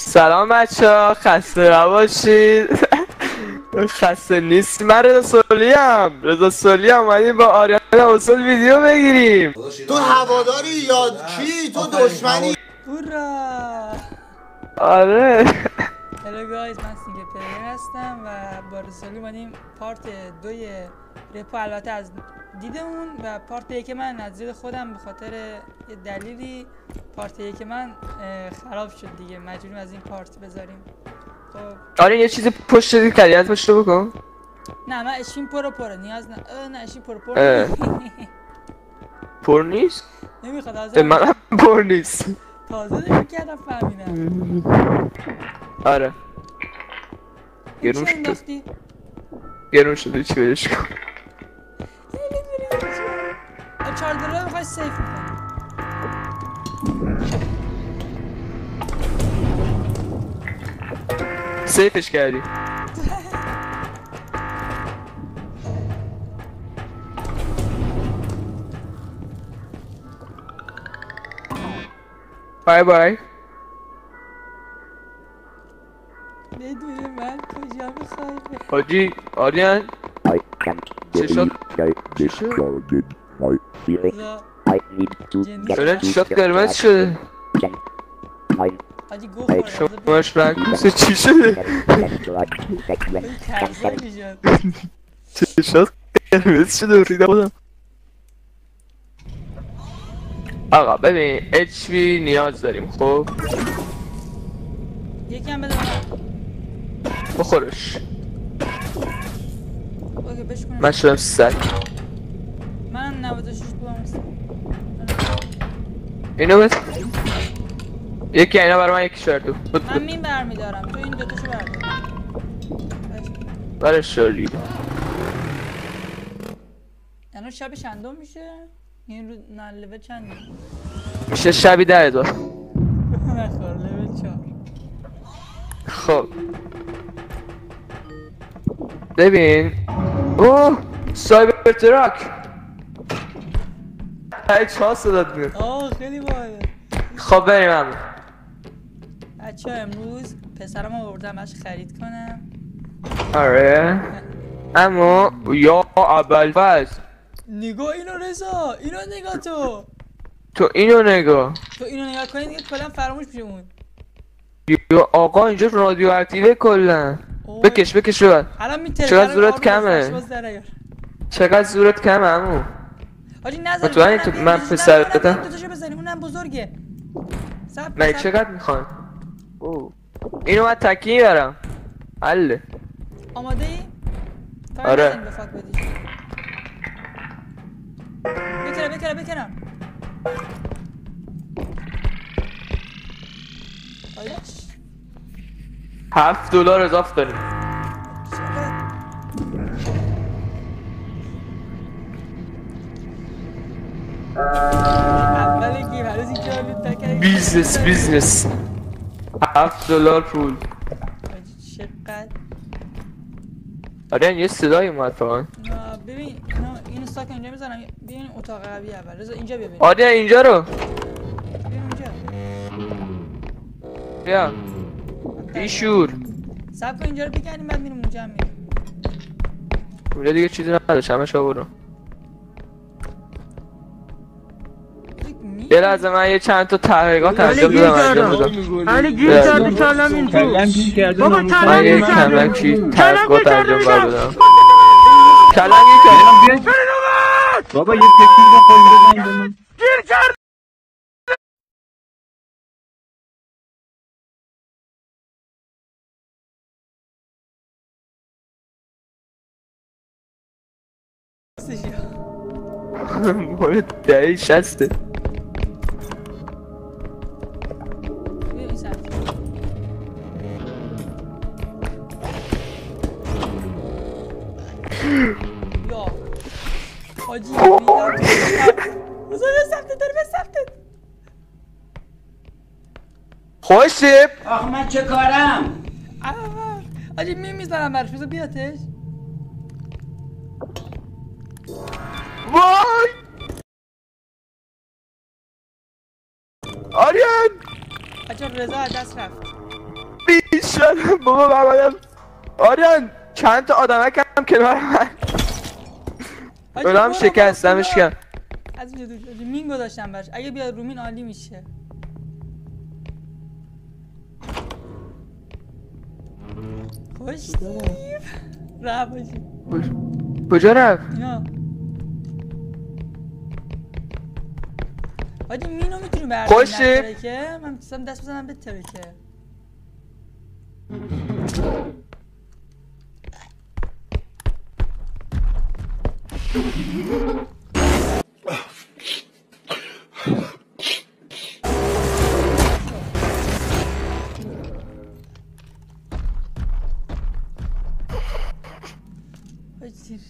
سلام بچه ها، خسته نباشید. خسته نیست. من رضا سولی هم اومدیم با آریان حسین ویدیو بگیریم. تو هواداری یا کی؟ تو دشمنی؟ هورا. آره. هلو گایز، من سینگل پلیر هستم و با رسولی اومدیم پارت 2 رپو، البته از دیدمون، و پارت 1 من از دید خودم به خاطر یه دلیلی پارت 1 من خراب شد دیگه، مجبوریم از این پارت بذاریم. خب آره یه چیزی پشت دید کردی، از پشت بکن. نه من اشین پره نیاز نه اشین پر پر نیست؟ نمیخواد از من پر نیست. تازه نمی کردم فهمیدم. آره گرون شده چی بدش کن. $4 بخوای سیف میکنی. سیفش کردی. بای بای. بدون من کجا میخوای؟ حاجی آریان چشات چشات قرمز شده. حاجی گوه شماش رنگوسه چی شده؟ چشات قرمز شده و ریده بودم. آقا ببین HP نیاز داریم. خب یکی هم بده بخورش. اوکی بشکنم. من شدم 100. من 96 بودم. اینو بس یکی اینا برای من، یکی شردو من مین برمیدارم، تو این دوتاشو بردار. برای شاری یعنی شب چندم میشه؟ این رو نه لول چنده؟ میشه شبی 10,000. نخور لول 4. خب ببین اوه سایبر تراک هیچ ها صدات میاد. خیلی باحاله. خب بریم هم بچه امروز پسرم آوردم باش خرید کنم. آره اما یا ابوالفضل نگاه اینو رضا، اینو نگاه تو اینو نگاه کنی دیگه کلا فراموش میشه اون. یا آقا اینجا رادیو اکتیوه کلا. بکش ببر. الان میتره. چقدر زورت کمه؟ چقدر زورت کمه عمو؟ حاجی نذار مطمئنی تو من پسرتم؟ دوتاشو بزنیم، اونم بزرگه. نه چقدر میخوان؟ اینو من تکی برم. حله. آماده ای؟ آره بکنم. $7 اضافه داریم. اول گیم هنوز اینجا لوت بیزنس $7 پول. چقدر؟ آره یه صدایی اومد فقط. ببین اینو ساک اینجا میزنم. ببین اتاق قوی اول رضا اینجا ببین. آره اینجا رو ببین اونجا. بیا بیشور. صبر کن اینجا رو بکنیم بعد میریم اونجا هم میریم. اونجا دیگه چیزی نداشت، همه شو برو. یه لحظه من یه چند تا تحقیقات انجام بدم. علی گیر کرده کلم این تو. بابا من یه کلم تحقیقات انجام بدم. کلم گیر کرده. بابا یه تکنیک بخوری بزنید من. گیر کرده. مورد دهی 60. حاجی بسمتت. خوشیب آخ من چه کارم؟ حاجی میزنم برش، بذار بیاتش. وای آریان عجب رضا دست رفت. شدم بابا من آریان چند تا آدمک هم کنار من اونم شکستمش کردم. از اینجا مین گذاشتم براش، اگه بیاد رومین عالی میشه. خوش رفت باشی. کجا رفت؟ اینا حاجی مینو میتونی برداری خوشی؟ که من میتونم دست بزنم به ترکه.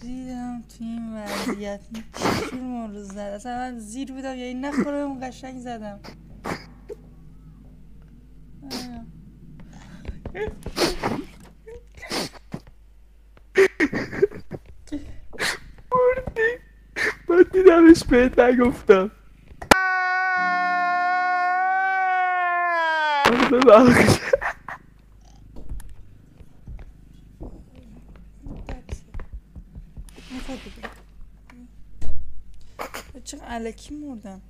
ریدم تو این وضعیت چجور ما رو زد. اصلا من زیر بودم یا این نخوره اون قشنگ زدم. مردی من دیدمش بهت نگفتم. چقدر علکی مردم.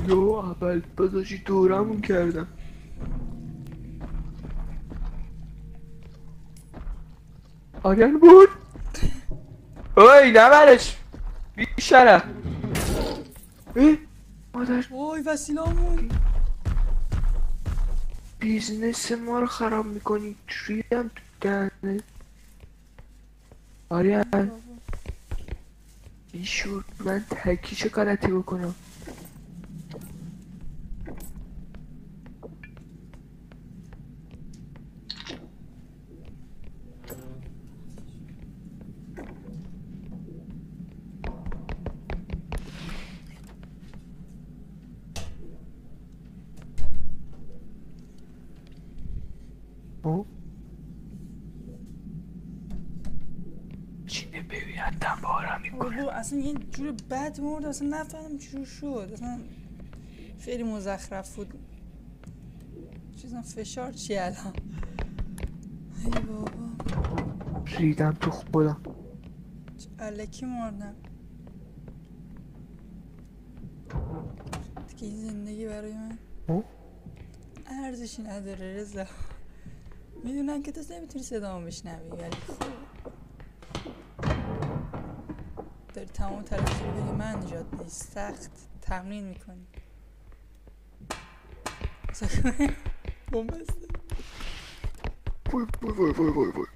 یو اول بذاشی دورمون کردم. آریان بود اوی نبرش بی شرف. مادر وای وسیلامون بیزنس ما رو خراب میکنی. ریدم تو دهنه آریان. بیشور من تکی چه غلطی بکنم؟ چینه ببینم بارم میکنه. اصلا یه جور بد مرد. اصلا نفهمم چجور شد. اصلا خیلی مزخرف بود. چیزم فشار چی الان؟ ای بابا ریدم تو خودم. الکی مردم دیگه. این زندگی برای من ارزشی نداره رضا. میدونم که تو نمیتونی صدامو بشنوی ولی خب داری تمام تلاش رو بگی من نجات بدی. سخت تمرین میکنی. بوم بسته. وای وای وای وای وای.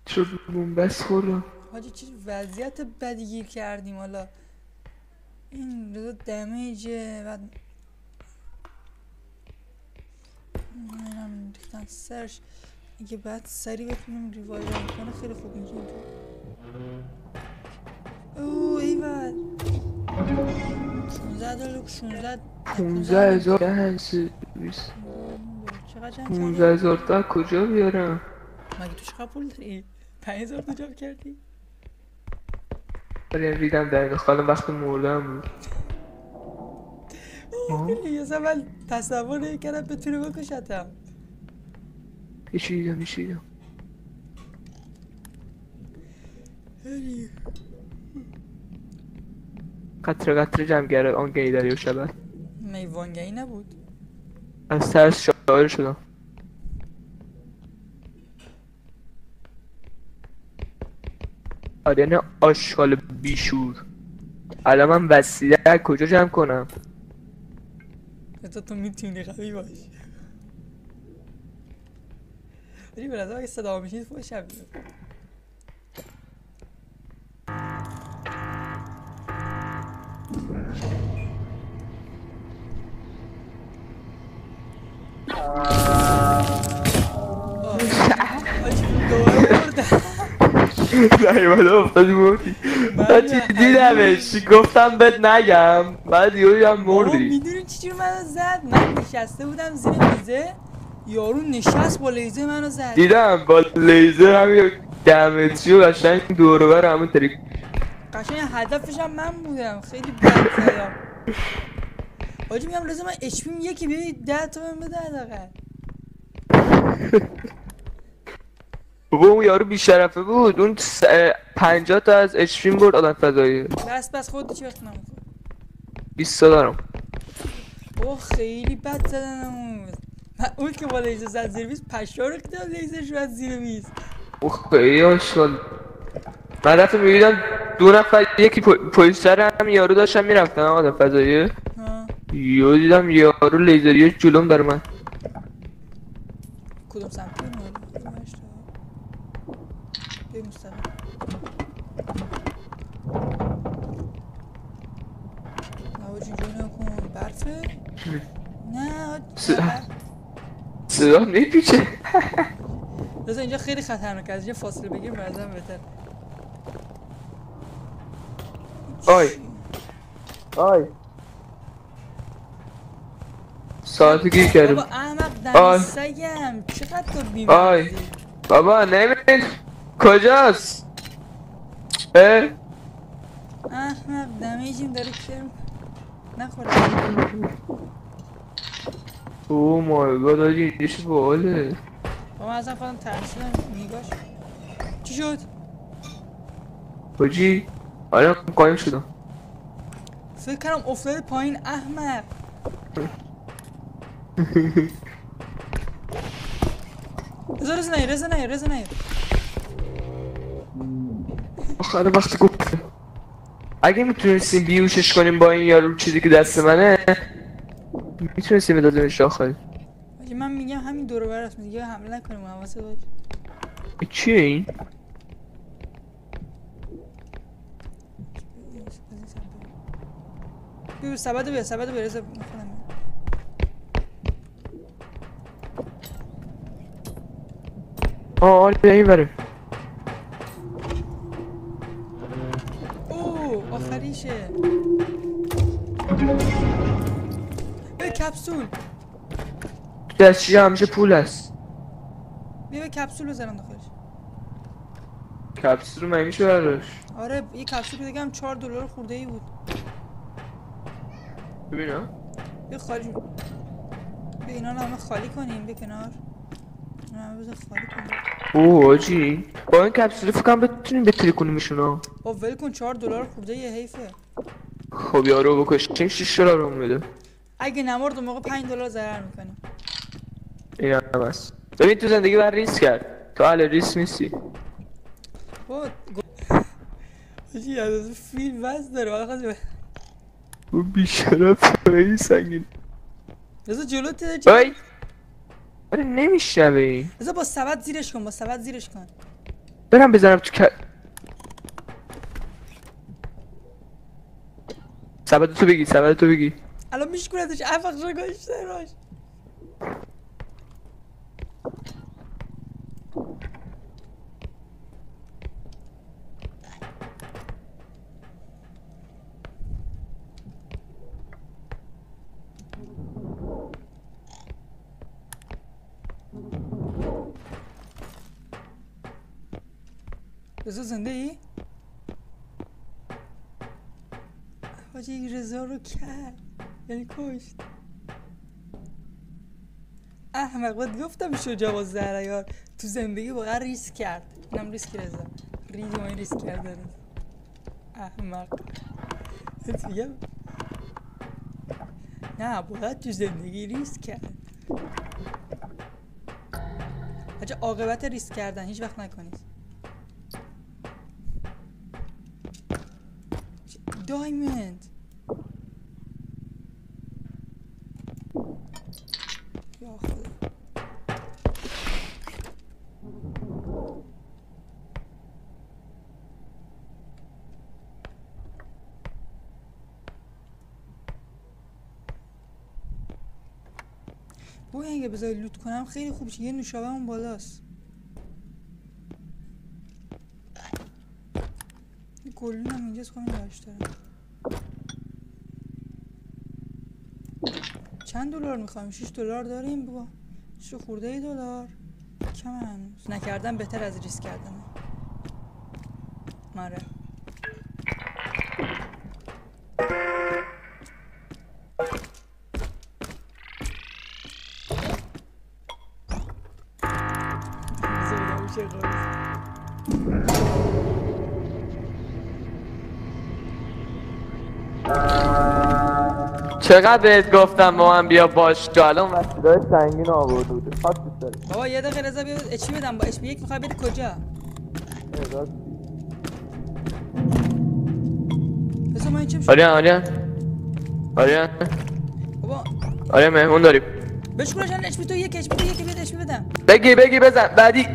چرا بومبست خوردم؟ حاجی چه وضعیت بدی گیر کردیم. حالا این دو دمیجه بعد اینم ریختن سرش. اگه بعد سری بتونیم ریوایو کنه خیلی خوب میشه. اوه ایول 16 16 15,000 دهن سرویس. چقدر جمع 15,000 تا کجا بیارم؟ مگه تو چقدر پول داری؟ 5,000 تو جمع کردی؟ ولی ریدم در خالم وقت مردم بود. اصلا من تصور نمی‌کردم بتونه بکشتم. ایشیدم قطره قطره جمعگره آن گیدری و شبه میوانگهی نبود. از ترس شاعر شدم. آریان آشغال بیشور. الان من وسیله کجا جمع کنم؟ تو میتونی قوی باشی. ولی به نظرم اگه صدا میشید فوشم میاد. نیومده افتادی مردی. من چی دیدمش گفتم بهت نگم بعد یهو هم مردی. میدونی چجور منو زد؟ من نشسته بودم زیر میزه یارو نشست با لیزر منو زد. دیدم با لیزر همین 10 متری و قشنگ دور و بر همون تریک. قشنگ هدفشم من بودم، خیلی بد زدم. آجی میگم رضا من اچ پیم یکی بیایی 10 تومن بده حداقل. بابا اون یارو بیشرفه بود، اون 50 تا از اچ پیم برد آدم فضایی. بس خودت چی وقت نمیخواد 20 تا دارم. اوه خیلی بد زدنم. اون که با لیزر زد زیر میز پشا رو کدام لیزر شد زیر میز. اوه خیلی آشغال. من رفتم میبیدم 2 نفر یکی پشت سر هم یارو داشتم میرفتم آدم فضایی. یهو دیدم یارو لیزری جلوم داره من. کدوم سمتی اینو؟ بریم مستقیم. آجی جونو کن برفه؟ نه صدا میپیچه. رضا اینجا خیلی خطرناکه، از اینجا فاصله بگیریم برازم بهتر. آی آی ساعتی گیر کردم. بابا احمق دمی سگم چقدر تو بیماری. آی بابا نمیدونی کجاست؟ احمق دمیجیم داره کرم نخوره. او مای گاد آجی اینجاش باله. بابا من اصلا خودم ترسیدم میگاش. چی شد؟ آجی آره قایم شدم. فکر کردم افتاده پایین احمق. رضا نیر آخر وقتی گفت اگه میتونستیم بیوشش کنیم با این یارو چیزی که دست منه میتونستیم بدازیمش داخل. من میگم همین دور و بر است دیگه حمله نکنیم حواست باشه. چیه این؟ بیا سبد بیا رضا میخوام. آره این بره. اوه آخریشه. به کپسول دستشی همیشه پول هست. بیا به کپسول بزنم داخلش. کپسول رو میشه براش. آره یه کپسول دیگه هم $4 خورده ای بود. ببینم بیا خالی به اینا همه خالی کنیم به کنار. اینا همه بذار خالی کنیم. اوه آجی با این کپسول فکرم بتونیم بتری کنیمشون ها. با ول کن $4 خورده یه حیفه. خب یارو بکشیم $6 رو میده. اگه نمرد اون موقع $5 ضرر میکنیم. این هم هست. ببین تو زندگی بر ریسک کرد، تو اهل ریسک نیستی. آجی از فیلم وزن داره واقعا خواهد اون بیشرف خیلی سنگین. رضا جلوت تده چی؟ آره نمیشنوه این. رضا با سبد زیرش کن برم بزنم تو سبد تو بگی الان میشکونتش افق شو گاشته راش. رضا زنده ای؟ حاجی رضا رو کرد یعنی کشت. احمق بهت گفتم شجاع با زهریار تو زندگی واقعا ریسک کرد. اینم ریسک رضا ریدی ما این ریسک کرده. احمق بهت میگم نه واقعا تو زندگی ریسک کرد. حاجی عاقبت ریسک کردن هیچ وقت نکنید. دایموند یا خدا بوی اگه بذاری لوت کنم خیلی خوب شه. یه نوشابه اون بالاست. گلون هم اینجاست کنیم داشتارم. چند دلار میخوایم؟ $6 داریم بابا. 6 خورده $. کم هنوز نکردن بهتر از ریسک کردنه. ماره میشه خالص. چقدر بهت گفتم با من بیا باش که الان مسیرهای سنگین آورده بوده. خاک دوست داری. بابا یه دقیقه رضا بیا اچ پی بدم. با اچ پی یک میخوای بری کجا؟ رضا من چه میشه؟ آریان بابا آریان مهمون داریم. بشکرش الان اچ پی تو یک، اچ پی تو یک، بده اچ پی بدم. بگی بزن بعدی.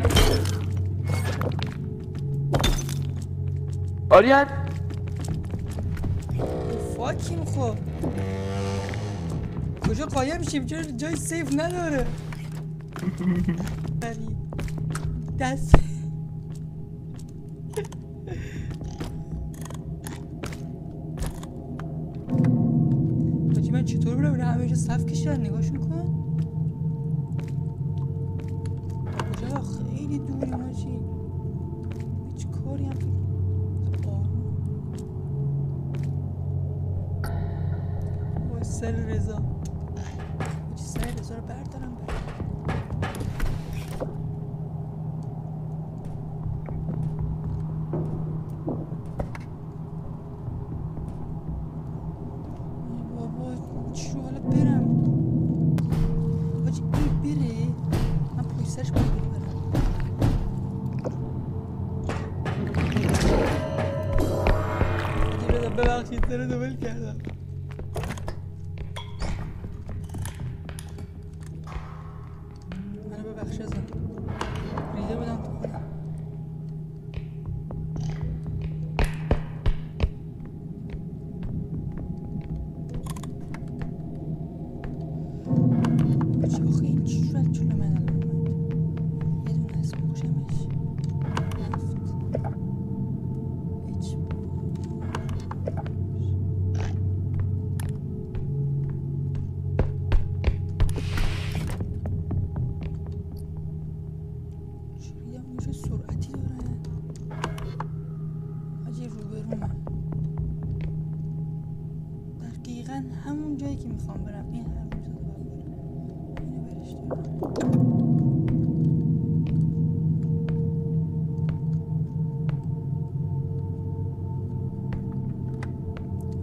آریان فاکیم خب کجا قایم میشیم؟ چرا جای سیف نداره؟ بری دست حاجی من چطور برم؟ همه جا صف کشیدن، نگاهشون کن. تا کجا؟ خیلی دوریم حاجی، هیچ کاری هم سر رضا سر رضا رو بردارم بابا چی حالا برم حاجی این بره من پشت سرش باید برم. حاجی رضا ببخشید سر دوبل کردم. بخش ازم ریده بودم تو خودم. چه آخه این چی شد جلو من الان اومد؟ یه دونه اسم بکشمش رفت هیچ سرعتی داره حاجی، روبرومه دقیقا همون جایی که میخوام برم. این هر روز اینو برش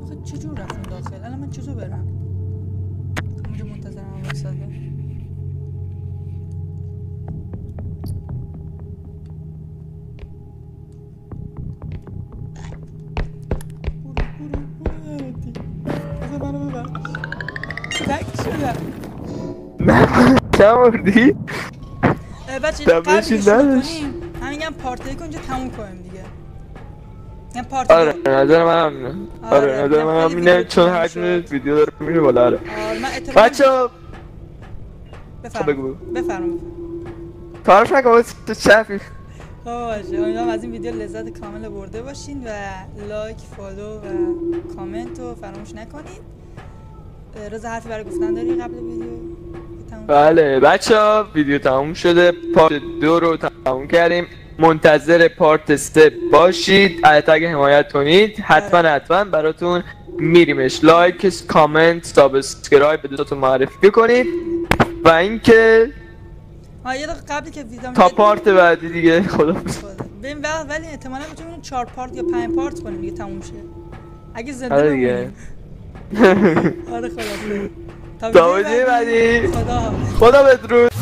آخه چجور رفتم داخل؟ الان من چطور برم؟ همونجا منتظرم هم وایساده. چه موردی؟ بچه قبل که شروع کنیم همین پارت یک اونجا تموم کنیم دیگه. این پارت آره نظر من همینه. آره نظر من همینه چون حجم ویدیو داره میره بالا. آره بچه‌ها بفرمایید تعارف نکنم تو چفی. باشه امیدوارم از این ویدیو لذت کامل برده باشین و لایک، فالو و کامنت رو فراموش نکنید. رضا حرفی برای گفتن داری قبل ویدیو؟ بله بچه‌ها ویدیو تموم شده، پارت 2 رو تموم کردیم، منتظر پارت 3 باشید. اگه حمایت کنید حتما براتون میریمش. لایک، کامنت، سابسکرایب به دوستاتون معرفی کنید و اینکه یه دقیقه قبلی که ویدیو تا پارت بعدی دیگه خداحافظ. ببین ولی احتمالاً بتونیم 4 پارت یا 5 پارت کنیم دیگه تموم شه اگه زنده بمونیم. آره خلاصه تا ویدیو بعدی خدا بدرود.